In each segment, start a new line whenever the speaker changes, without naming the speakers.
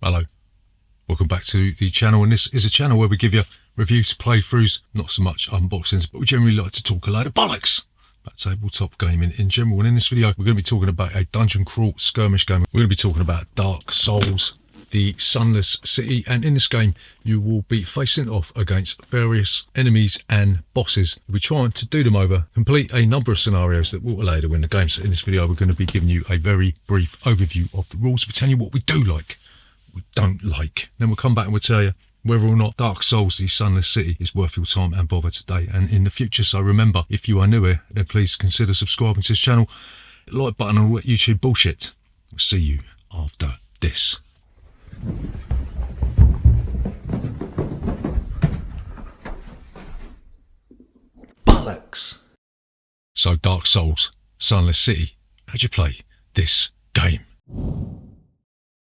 Hello, welcome back to the channel, and this is a channel where we give you reviews, playthroughs, not so much unboxings, but we generally like to talk a load of bollocks about tabletop gaming in general. And in this video we're going to be talking about a dungeon crawl skirmish game. We're going to be talking about Dark Souls, the Sunless City, and in this game you will be facing off against various enemies and bosses. We'll be trying to do them over, complete a number of scenarios that will allow you to win the game. So in this video we're going to be giving you a very brief overview of the rules. We'll tell you what we do like, we don't like. Then we'll come back and we'll tell you whether or not Dark Souls, the Sunless City, is worth your time and bother today and in the future. So remember, if you are new here, then please consider subscribing to this channel. Like button on all that YouTube bullshit. We'll see you after this. Bollocks. So Dark Souls, Sunless City, how'd you play this game?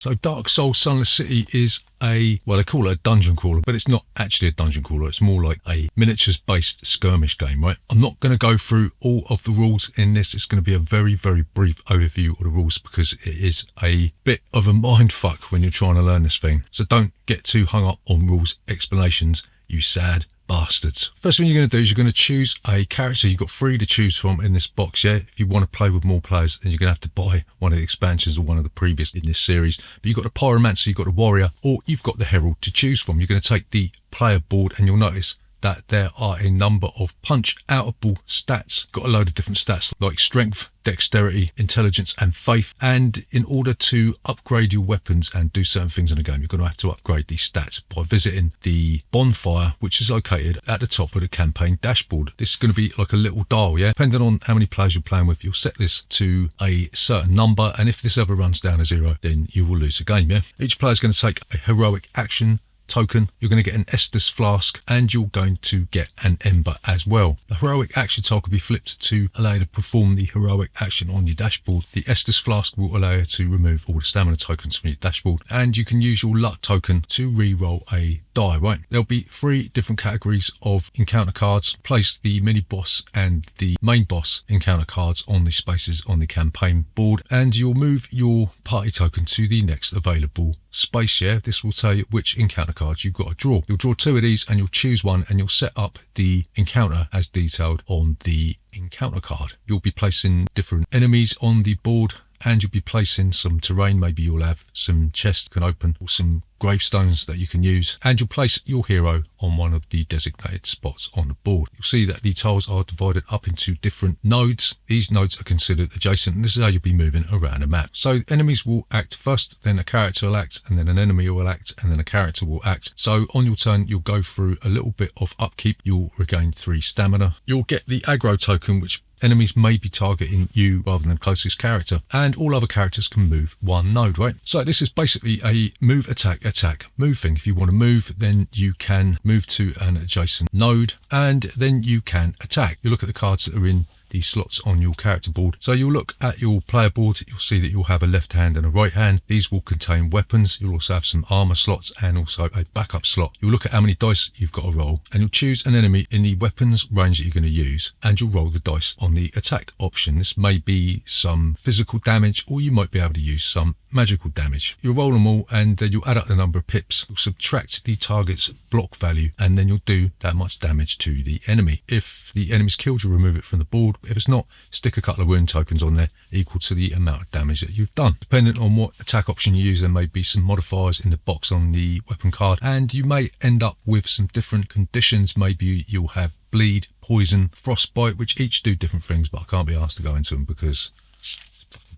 So Dark Souls Sunless City is a, well, they call it a dungeon crawler, but it's not actually a dungeon crawler. It's more like a miniatures based skirmish game, right? I'm not going to go through all of the rules in this. It's going to be a very, very brief overview of the rules because it is a bit of a mind fuck when you're trying to learn this thing. So don't get too hung up on rules explanations, you sad bastards. First thing you're going to do is you're going to choose a character. You've got 3 to choose from in this box, yeah? If you want to play with more players, then you're going to have to buy one of the expansions or one of the previous in this series. But you've got the Pyromancer, you've got the Warrior, or you've got the Herald to choose from. You're going to take the player board and you'll notice that there are a number of punch-outable stats. Got a load of different stats like strength, dexterity, intelligence and faith. And in order to upgrade your weapons and do certain things in the game, you're going to have to upgrade these stats by visiting the bonfire, which is located at the top of the campaign dashboard. This is going to be like a little dial, yeah? Depending on how many players you're playing with, you'll set this to a certain number, and if this ever runs down to 0, then you will lose the game, yeah? Each player is going to take a heroic action token. You're going to get an Estus flask and you're going to get an ember as well. The heroic action tile can be flipped to allow you to perform the heroic action on your dashboard. The Estus flask will allow you to remove all the stamina tokens from your dashboard, and you can use your luck token to re-roll a die, right? There'll be 3 different categories of encounter cards. Place the mini boss and the main boss encounter cards on the spaces on the campaign board, and you'll move your party token to the next available space, yeah? This will tell you which encounter cards you've got to draw. You'll draw 2 of these and you'll choose one, and you'll set up the encounter as detailed on the encounter card. You'll be placing different enemies on the board, and you'll be placing some terrain. Maybe you'll have some chests you can open or some gravestones that you can use, and you'll place your hero on one of the designated spots on the board. You'll see that the tiles are divided up into different nodes. These nodes are considered adjacent, and this is how you'll be moving around the map. So enemies will act first, then a character will act, and then an enemy will act, and then a character will act. So on your turn you'll go through a little bit of upkeep. You'll regain 3 stamina. You'll get the aggro token, which enemies may be targeting you rather than the closest character, and all other characters can move 1 node, right? So this is basically a move, attack, attack, move thing. If you want to move, then you can move to an adjacent node, and then you can attack. You look at the cards that are in the slots on your character board. So you'll look at your player board, you'll see that you'll have a left hand and a right hand. These will contain weapons. You'll also have some armor slots and also a backup slot. You'll look at how many dice you've got to roll, and you'll choose an enemy in the weapons range that you're going to use, and you'll roll the dice on the attack option. This may be some physical damage, or you might be able to use some magical damage. You'll roll them all, and then you'll add up the number of pips. You'll subtract the target's block value, and then you'll do that much damage to the enemy. If the enemy's killed, you'll remove it from the board. If it's not, stick a couple of wound tokens on there equal to the amount of damage that you've done. Depending on what attack option you use, there may be some modifiers in the box on the weapon card, and you may end up with some different conditions. Maybe you'll have bleed, poison, frostbite, which each do different things, but I can't be asked to go into them because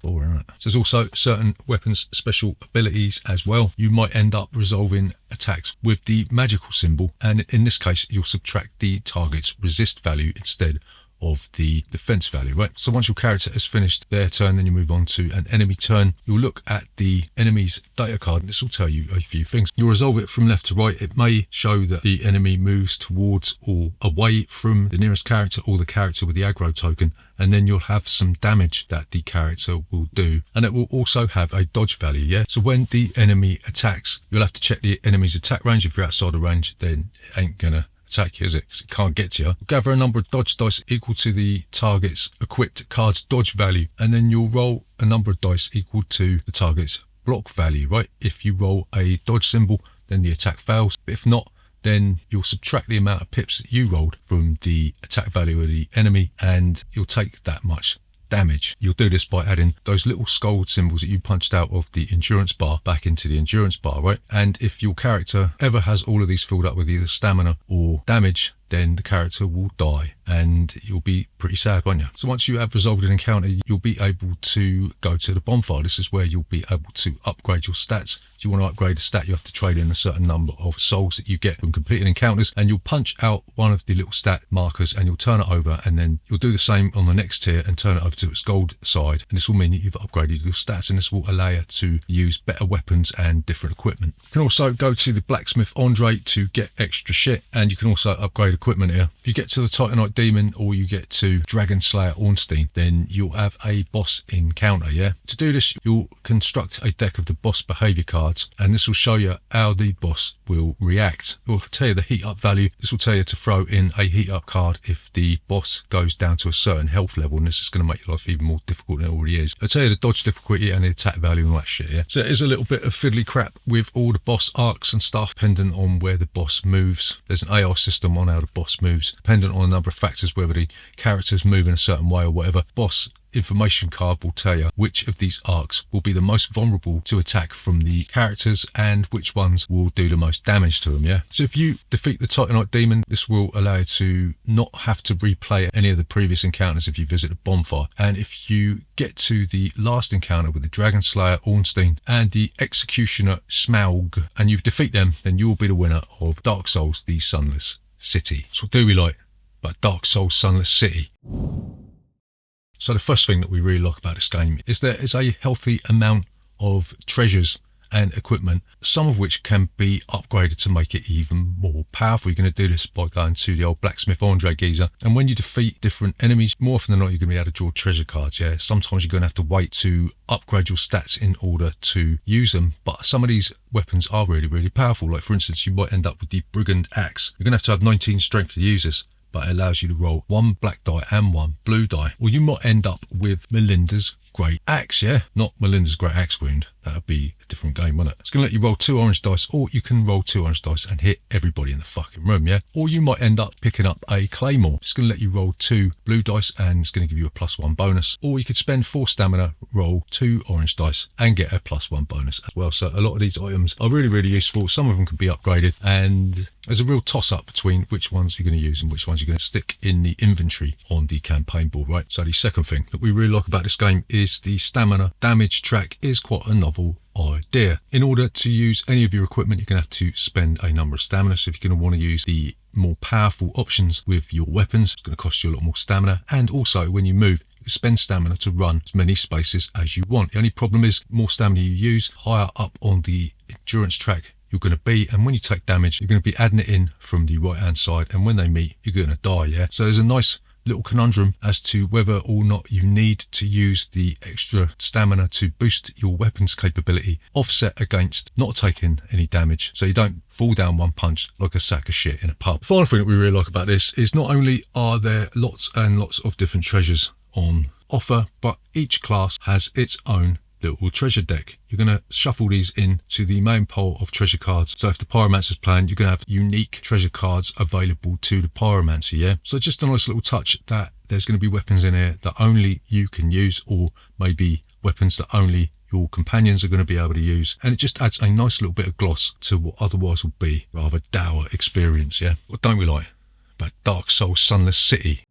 boring, isn't it? So there's also certain weapons special abilities as well. You might end up resolving attacks with the magical symbol, and in this case you'll subtract the target's resist value instead of the defense value, right? So once your character has finished their turn, then you move on to an enemy turn. You'll look at the enemy's data card, and this will tell you a few things. You'll resolve it from left to right. It may show that the enemy moves towards or away from the nearest character or the character with the aggro token, and then you'll have some damage that the character will do, and it will also have a dodge value, yeah? So when the enemy attacks, you'll have to check the enemy's attack range. If you're outside the range, then it ain't gonna attack you, is it? 'Cause it can't get to you. Gather a number of dodge dice equal to the target's equipped card's dodge value, and then you'll roll a number of dice equal to the target's block value, right? If you roll a dodge symbol, then the attack fails. But if not, then you'll subtract the amount of pips that you rolled from the attack value of the enemy, and you'll take that much damage. You'll do this by adding those little skull symbols that you punched out of the endurance bar back into the endurance bar, right? And if your character ever has all of these filled up with either stamina or damage, then the character will die and you'll be pretty sad, won't you? So once you have resolved an encounter, you'll be able to go to the bonfire. This is where you'll be able to upgrade your stats. If you want to upgrade a stat, you have to trade in a certain number of souls that you get from completing encounters, and you'll punch out one of the little stat markers and you'll turn it over, and then you'll do the same on the next tier and turn it over to its gold side, and this will mean that you've upgraded your stats, and this will allow you to use better weapons and different equipment. You can also go to the blacksmith Andre to get extra shit, and you can also upgrade equipment here. If you get to the Titanite Demon or you get to Dragon Slayer Ornstein, then you'll have a boss encounter, yeah? To do this, you'll construct a deck of the boss behavior cards, and this will show you how the boss will react. It will tell you the heat up value. This will tell you to throw in a heat up card if the boss goes down to a certain health level, and this is going to make your life even more difficult than it already is. It'll tell you the dodge difficulty and the attack value and all that shit, yeah? So it is a little bit of fiddly crap with all the boss arcs and stuff, dependent on where the boss moves. There's an AI system on how the boss moves, dependent on a number of factors, whether the character's moving a certain way or whatever. Boss information card will tell you which of these arcs will be the most vulnerable to attack from the characters and which ones will do the most damage to them, yeah? So if you defeat the Titanite Demon, this will allow you to not have to replay any of the previous encounters if you visit a bonfire. And if you get to the last encounter with the Dragon Slayer Ornstein and the Executioner Smaug, and you defeat them, then you will be the winner of Dark Souls, the Sunless City. So what do we like about Dark Souls Sunless City? So the first thing that we really like about this game is there is a healthy amount of treasures and equipment, some of which can be upgraded to make it even more powerful. You're going to do this by going to the old blacksmith Andre geezer, and when you defeat different enemies, more often than not you're going to be able to draw treasure cards, yeah? Sometimes you're going to have to wait to upgrade your stats in order to use them, but some of these weapons are really, really powerful. Like for instance, you might end up with the Brigand Axe. You're going to have 19 strength to use this, but it allows you to roll 1 black die and 1 blue die. Or you might end up with Melinda's Great Axe, yeah? Not Melinda's Great Axe Wound. That would be a different game, wouldn't it? It's going to let you roll 2 orange dice, or you can roll 2 orange dice and hit everybody in the fucking room, yeah? Or you might end up picking up a Claymore. It's going to let you roll 2 blue dice and it's going to give you a +1 bonus. Or you could spend 4 stamina, roll 2 orange dice and get a +1 bonus as well. So a lot of these items are really, really useful. Some of them can be upgraded, and there's a real toss-up between which ones you're going to use and which ones you're going to stick in the inventory on the campaign board, right? So the second thing that we really like about this game is the stamina damage track is quite a novel idea. In order to use any of your equipment, you're going to have to spend a number of stamina. So if you're going to want to use the more powerful options with your weapons, it's going to cost you a lot more stamina. And also when you move, you spend stamina to run as many spaces as you want. The only problem is more stamina you use, higher up on the endurance track you're going to be, and when you take damage, you're going to be adding it in from the right hand side, and when they meet, you're going to die, yeah? So there's a nice little conundrum as to whether or not you need to use the extra stamina to boost your weapons capability, offset against not taking any damage, so you don't fall down one punch like a sack of shit in a pub. The final thing that we really like about this is not only are there lots and lots of different treasures on offer, but each class has its own little treasure deck. You're going to shuffle these into the main pile of treasure cards. So if the Pyromancer's playing, you're going to have unique treasure cards available to the Pyromancer, yeah? So just a nice little touch that there's going to be weapons in here that only you can use, or maybe weapons that only your companions are going to be able to use. And it just adds a nice little bit of gloss to what otherwise would be a rather dour experience, yeah? What don't we like about Dark Souls Sunless City?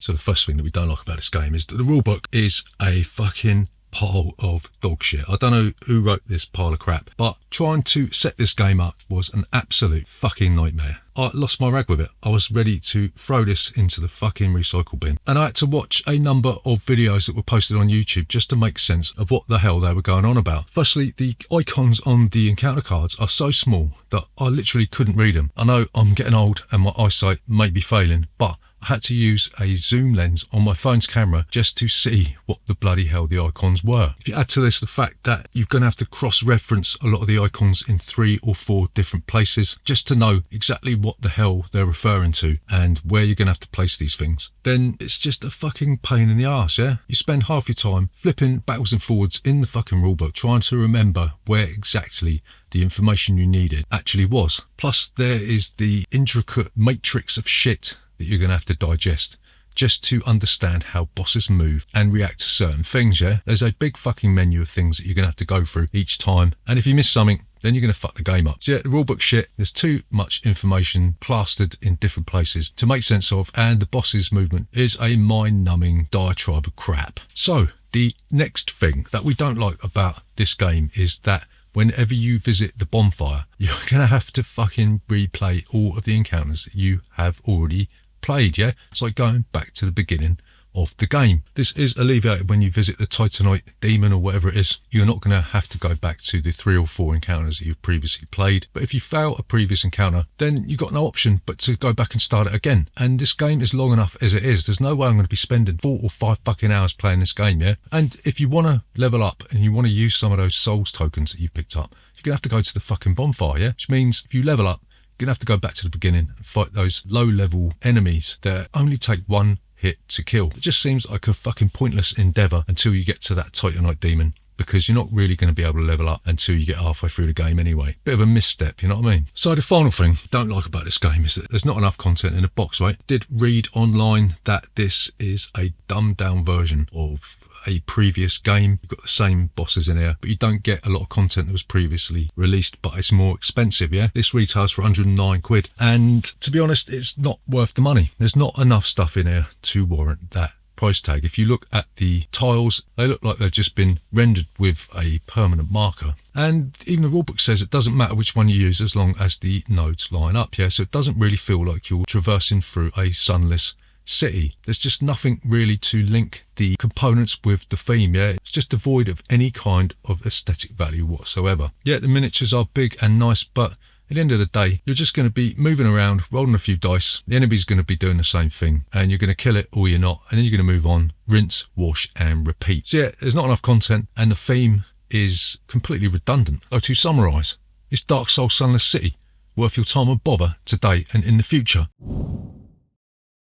So the first thing that we don't like about this game is that the rulebook is a fucking pile of dog shit. I don't know who wrote this pile of crap, but trying to set this game up was an absolute fucking nightmare. I lost my rag with it. I was ready to throw this into the fucking recycle bin. And I had to watch a number of videos that were posted on YouTube just to make sense of what the hell they were going on about. Firstly, the icons on the encounter cards are so small that I literally couldn't read them. I know I'm getting old and my eyesight may be failing, but I had to use a zoom lens on my phone's camera just to see what the bloody hell the icons were. If you add to this the fact that you're going to have to cross-reference a lot of the icons in 3 or 4 different places just to know exactly what the hell they're referring to and where you're going to have to place these things, then it's just a fucking pain in the arse, yeah? You spend half your time flipping backwards and forwards in the fucking rulebook trying to remember where exactly the information you needed actually was. Plus there is the intricate matrix of shit that you're going to have to digest just to understand how bosses move and react to certain things, yeah? There's a big fucking menu of things that you're going to have to go through each time, and if you miss something, then you're going to fuck the game up. So yeah, the rulebook shit, there's too much information plastered in different places to make sense of, and the boss's movement is a mind-numbing diatribe of crap. So the next thing that we don't like about this game is that whenever you visit the bonfire, you're going to have to fucking replay all of the encounters that you have already played, yeah? It's like going back to the beginning of the game. This is alleviated when you visit the Titanite demon or whatever it is. You're not going to have to go back to the 3 or 4 encounters that you've previously played. But if you fail a previous encounter, then you've got no option but to go back and start it again. And this game is long enough as it is. There's no way I'm going to be spending 4 or 5 fucking hours playing this game, yeah? And if you want to level up and you want to use some of those souls tokens that you picked up, you're going to have to go to the fucking bonfire, yeah? Which means if you level up, you're going to have to go back to the beginning and fight those low-level enemies that only take 1 hit to kill. It just seems like a fucking pointless endeavour until you get to that Titanite demon, because you're not really going to be able to level up until you get halfway through the game anyway. Bit of a misstep, you know what I mean? So the final thing I don't like about this game is that there's not enough content in the box, right? Did read online that this is a dumbed-down version of a previous game. You've got the same bosses in here, but you don't get a lot of content that was previously released, but it's more expensive, yeah? This retails for 109 quid, and to be honest, it's not worth the money. There's not enough stuff in here to warrant that price tag. If you look at the tiles, they look like they've just been rendered with a permanent marker. And even the rulebook says it doesn't matter which one you use as long as the nodes line up, yeah? So it doesn't really feel like you're traversing through a sunless city. There's just nothing really to link the components with the theme, yeah? It's just devoid of any kind of aesthetic value whatsoever. Yeah, the miniatures are big and nice, but at the end of the day, you're just going to be moving around, rolling a few dice. The enemy's going to be doing the same thing, and you're going to kill it or you're not, and then you're going to move on, rinse, wash, and repeat. So yeah, there's not enough content, and the theme is completely redundant. So to summarise, is Dark Souls Sunless City worth your time and bother today and in the future?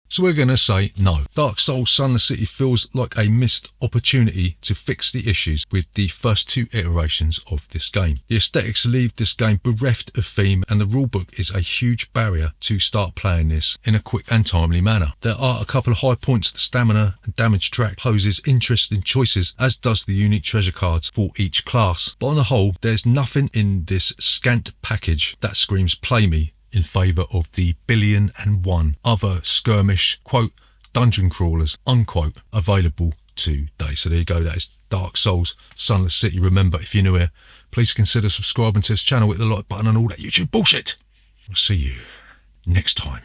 So we're going to say no. Dark Souls Sunless City feels like a missed opportunity to fix the issues with the first 2 iterations of this game. The aesthetics leave this game bereft of theme, and the rulebook is a huge barrier to start playing this in a quick and timely manner. There are a couple of high points. The stamina and damage track poses interesting choices, as does the unique treasure cards for each class. But on the whole, there's nothing in this scant package that screams play me in favour of the 1,000,000,001 other skirmish, quote, dungeon crawlers, unquote, available today. So there you go, that is Dark Souls Sunless City. Remember, if you're new here, please consider subscribing to this channel with the like button and all that YouTube bullshit. I'll see you next time.